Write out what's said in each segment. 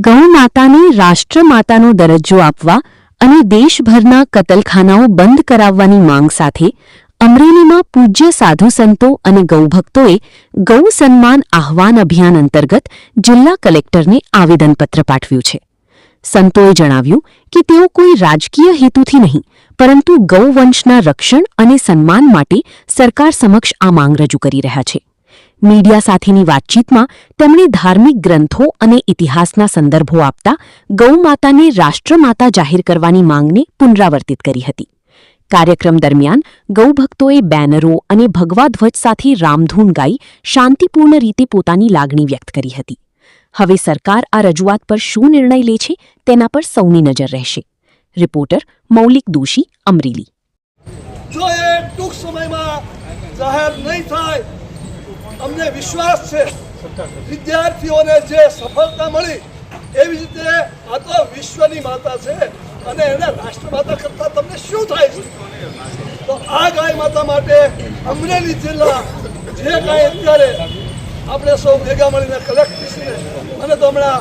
ગૌ માતાને રાષ્ટ્રમાતાનો દરજ્જો આપવા અને દેશભરના કતલખાનાઓ બંધ કરાવવાની માંગ સાથે અમરેલીમાં પૂજ્ય સાધુ સંતો અને ગૌભક્તોએ ગૌ સન્માન આહ્વાન અભિયાન અંતર્ગત જિલ્લા કલેક્ટરને આવેદનપત્ર પાઠવ્યું છે। સંતોએ જણાવ્યું કે તેઓ કોઈ રાજકીય હેતુથી નહીં પરંતુ ગૌવંશના રક્ષણ અને સન્માન માટે સરકાર સમક્ષ આ માંગ રજૂ કરી રહ્યા છે। મીડિયા સાથેની વાતચીતમાં તેમણે ધાર્મિક ગ્રંથો અને ઇતિહાસના સંદર્ભો આપતા ગૌમાતાને રાષ્ટ્રમાતા જાહેર કરવાની માંગને પુનરાવર્તિત કરી હતી। કાર્યક્રમ દરમિયાન ગૌભક્તોએ બેનરો અને ભગવા ધ્વજ સાથે રામધૂન ગાઈ શાંતિપૂર્ણ રીતે પોતાની લાગણી વ્યક્ત કરી હતી। હવે સરકાર આ રજૂઆત પર શું નિર્ણય લે છે તેના પર સૌની નજર રહેશે। રિપોર્ટર મૌલિક દોશી, અમરેલી। જો એ ટૂંક સમયમાં જાહેર નહીં થાય, અમને વિશ્વાસ છે વિદ્યાર્થીઓને જે સફળતા મળી એવી રીતે આ તો વિશ્વની માતા છે અને એને રાષ્ટ્રમાતા કરતા તમને શું થાય છે? તો આ ગાય માતા માટે અમરેલી જિલ્લા જે કાંઈ અત્યારે આપણે સૌ ભેગા મળીને કલેક્ટરશ્રીને મને તો હમણાં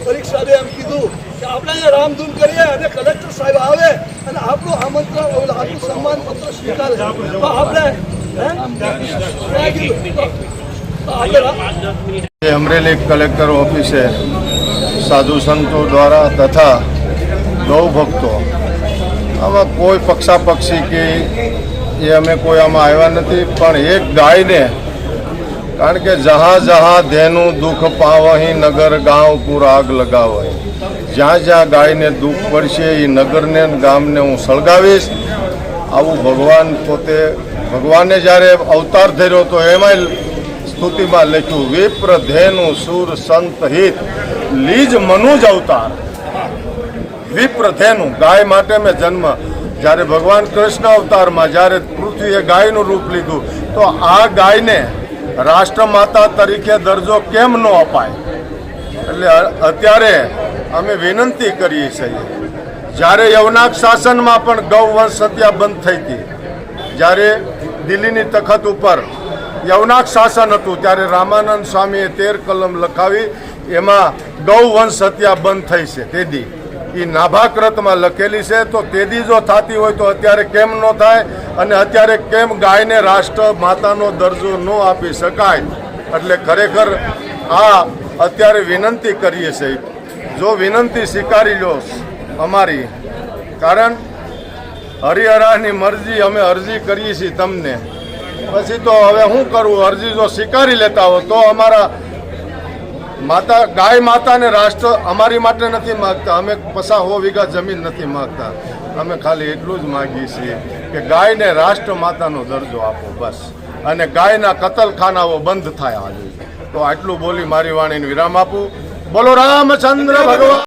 પરીક્ષાએ એમ કીધું કે આપણે અહીંયા રામધૂન કરીએ અને કલેક્ટર સાહેબ આવે અને આપણું આમંત્રણ આપણું સન્માન પત્ર સ્વીકારે તો આપણે अमरेली कलेक्टर ऑफिसे साधु संतों द्वारा तथा गौ भक्तों आमा कोई पक्षापक्षी की ये हमें कोई आमा आया नहीं, पण एक गाय ने कारण के जहाँ जहाँ धेनु दुख पावही नगर गाँव पूरा आग लगावही, ज्યાં જ્યાં ગાયને દુઃખ પડશે એ નગરને ગામને હું સળગાવીશ આવું ભગવાન પોતે ભગવાને જ્યારે અવતાર ધર્યો તો એમાં સ્તુતિમાં લખ્યું વિપ્ર ધેનુ સુર સંત હિત લીજ મનુજ અવતાર। વિપ્ર ધેનુ ગાય માટે મેં જન્મ, જ્યારે ભગવાન કૃષ્ણ અવતારમાં જ્યારે પૃથ્વીએ ગાયનું રૂપ લીધું તો આ ગાયને રાષ્ટ્રમાતા તરીકે દરજ્જો કેમ ન અપાય? એટલે અત્યારે અમે વિનંતી કરીએ છીએ, જ્યારે યવનાક શાસનમાં પણ ગૌવંશ હત્યા બંધ થઈ હતી, જ્યારે દિલ્હીની તખત ઉપર યવનાક શાસન હતું ત્યારે રામાનંદ સ્વામીએ 13 કલમ લખાવી એમાં ગૌવંશ હત્યા બંધ થઈ છે। તેદી એ નાભાકૃતમાં લખેલી છે, તો તેદી જો થતી હોય તો અત્યારે કેમ ન થાય અને અત્યારે કેમ ગાયને રાષ્ટ્ર માતાનો દરજ્જો ન આપી શકાય? એટલે ખરેખર આ અત્યારે વિનંતી કરીએ છીએ, જો વિનંતી સ્વીકારી લો અમારી, કારણ હરિહરાની મરજી અમે અરજી કરીએ છીએ તમને, પછી તો હવે શું કરવું? અરજી જો સ્વીકારી લેતા હો તો અમારા માતા ગાય માતાને રાષ્ટ્ર અમારી માટે નથી માગતા, અમે 50 વીઘા જમીન નથી માગતા, અમે ખાલી એટલું જ માગીએ છીએ કે ગાયને રાષ્ટ્ર માતાનો દરજ્જો આપો બસ, અને ગાયના કતલખાનાઓ બંધ થાય આજે। તો આટલું બોલી મારી વાણીને વિરામ આપું। બોલો રામચંદ્ર ભગવાન।